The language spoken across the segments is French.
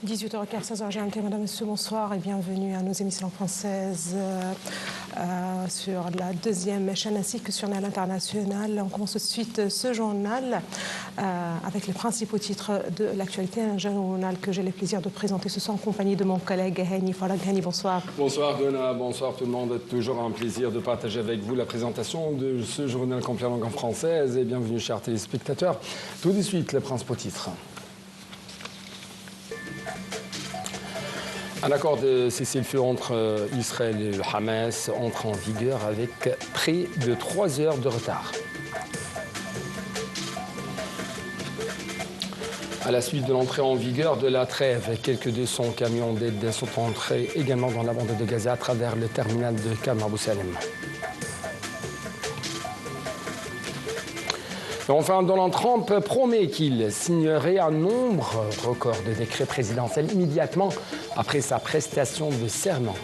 18h15, 16h GMT, Madame, Monsieur, bonsoir et bienvenue à nos émissions françaises sur la deuxième chaîne ainsi que sur l'international. On commence tout de suite ce journal avec les principaux titres de l'actualité. Un journal que j'ai le plaisir de présenter ce soir en compagnie de mon collègue Hani Farag. Hani, bonsoir. Bonsoir Donna, bonsoir tout le monde. Toujours un plaisir de partager avec vous la présentation de ce journal complet en langue française. Et bienvenue chers téléspectateurs. Tout de suite, les principaux titres. Un accord de cessez-le-feu entre Israël et le Hamas entre en vigueur avec près de 3 heures de retard. À la suite de l'entrée en vigueur de la trêve, quelques 200 camions d'aide sont entrés également dans la bande de Gaza à travers le terminal de Kham Abou Salem. Enfin, Donald Trump promet qu'il signerait un nombre record de décrets présidentiels immédiatement après sa prestation de serment.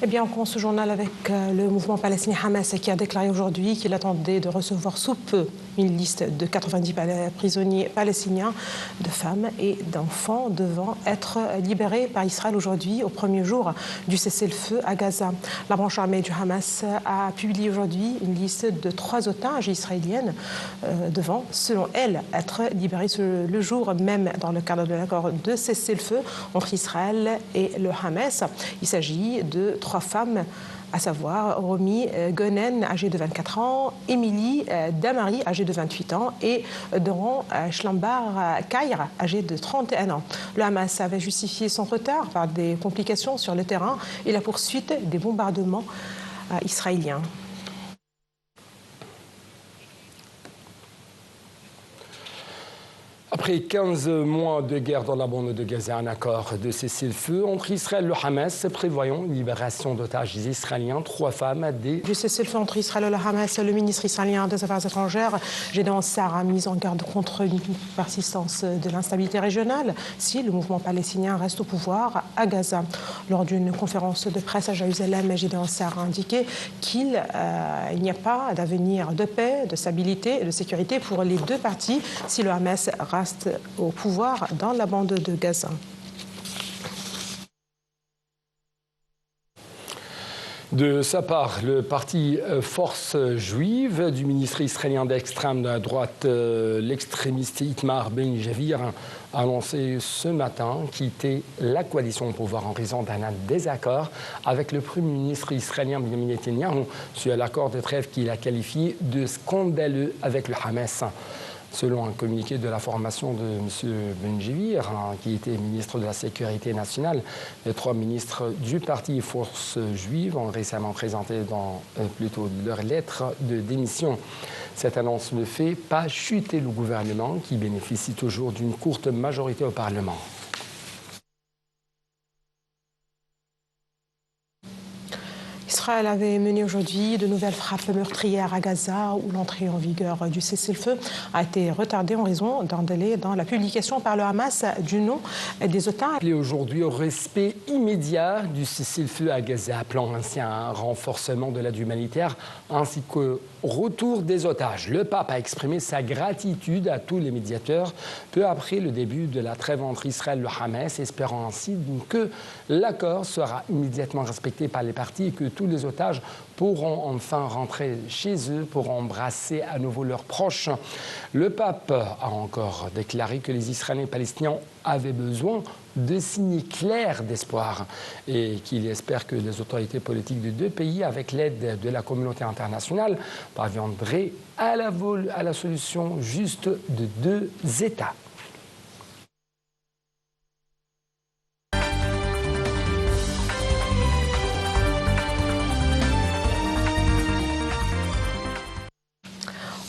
Eh bien, on commence ce journal avec le mouvement palestinien Hamas qui a déclaré aujourd'hui qu'il attendait de recevoir sous peu une liste de 90 prisonniers palestiniens, de femmes et d'enfants devant être libérés par Israël aujourd'hui au premier jour du cessez-le-feu à Gaza. La branche armée du Hamas a publié aujourd'hui une liste de 3 otages israéliennes devant, selon elle, être libérés le jour même dans le cadre de l'accord de cessez-le-feu entre Israël et le Hamas. Il s'agit de 3 femmes, à savoir Romi Gonen, âgée de 24 ans, Émilie Damari, âgée de 28 ans, et Doron Schlambar Kair, âgée de 31 ans. Le Hamas avait justifié son retard par des complications sur le terrain et la poursuite des bombardements israéliens. Après 15 mois de guerre dans la bande de Gaza, un accord de cessez-le-feu entre Israël et le Hamas prévoyant une libération d'otages israéliens, 3 femmes du cessez-le-feu entre Israël et le Hamas, le ministre israélien des Affaires étrangères, Gédéon Sa'ar, a mis en garde contre une persistance de l'instabilité régionale si le mouvement palestinien reste au pouvoir à Gaza. Lors d'une conférence de presse à Jérusalem, Gédéon Sa'ar a indiqué qu'il n'y a pas d'avenir de paix, de stabilité et de sécurité pour les 2 parties si le Hamas reste au pouvoir dans la bande de Gaza. De sa part, le parti Force juive du ministre israélien d'extrême droite, l'extrémiste Itamar Ben-Gvir, a annoncé ce matin quitter la coalition au pouvoir en raison d'un désaccord avec le Premier ministre israélien Benjamin Netanyahu sur l'accord de trêve qu'il a qualifié de scandaleux avec le Hamas. Selon un communiqué de la formation de M. Ben-Gvir, qui était ministre de la Sécurité nationale, les 3 ministres du parti Force juive ont récemment présenté plutôt leur lettre de démission. Cette annonce ne fait pas chuter le gouvernement qui bénéficie toujours d'une courte majorité au Parlement. Israël avait mené aujourd'hui de nouvelles frappes meurtrières à Gaza où l'entrée en vigueur du cessez-le-feu a été retardée en raison d'un délai dans la publication par le Hamas du nom des otages. Appelé aujourd'hui au respect immédiat du cessez-le-feu à Gaza, appelant ainsi à un renforcement de l'aide humanitaire ainsi qu'au retour des otages. Le pape a exprimé sa gratitude à tous les médiateurs peu après le début de la trêve entre Israël et le Hamas, espérant ainsi que l'accord sera immédiatement respecté par les parties et que tous les otages pourront enfin rentrer chez eux pour embrasser à nouveau leurs proches. Le pape a encore déclaré que les Israéliens et Palestiniens avaient besoin de signes clairs d'espoir et qu'il espère que les autorités politiques de 2 pays, avec l'aide de la communauté internationale, parviendraient à la solution juste de 2 États.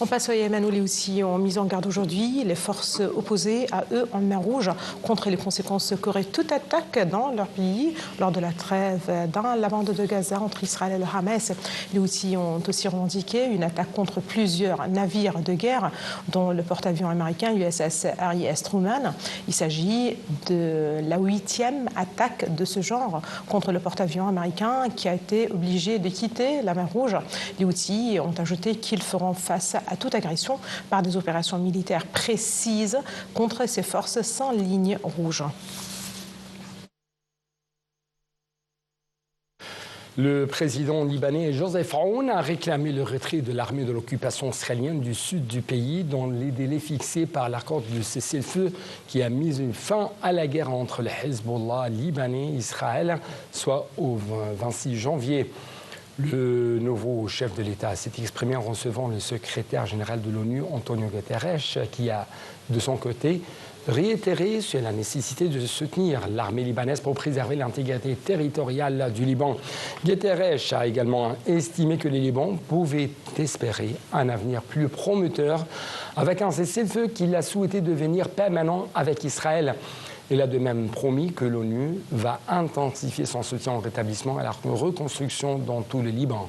On passe au Yémen où les Houthis ont mis en garde aujourd'hui les forces opposées à eux en mer Rouge contre les conséquences qu'aurait toute attaque dans leur pays lors de la trêve dans la bande de Gaza entre Israël et le Hamas. Les Houthis ont aussi revendiqué une attaque contre plusieurs navires de guerre, dont le porte-avions américain USS Harry S. Truman. Il s'agit de la 8e attaque de ce genre contre le porte-avions américain qui a été obligé de quitter la mer Rouge. Les Houthis ont ajouté qu'ils feront face à toute agression par des opérations militaires précises contre ces forces sans ligne rouge. Le président libanais Joseph Aoun a réclamé le retrait de l'armée de l'occupation israélienne du sud du pays dans les délais fixés par l'accord de cessez-le-feu qui a mis fin à la guerre entre le Hezbollah libanais et Israël, soit au 26 janvier. Le nouveau chef de l'État s'est exprimé en recevant le secrétaire général de l'ONU, Antonio Guterres, qui a, de son côté, réitéré sur la nécessité de soutenir l'armée libanaise pour préserver l'intégrité territoriale du Liban. Guterres a également estimé que les Libans pouvaient espérer un avenir plus prometteur avec un cessez-le-feu qu'il a souhaité devenir permanent avec Israël. Il a de même promis que l'ONU va intensifier son soutien au rétablissement et à la reconstruction dans tout le Liban.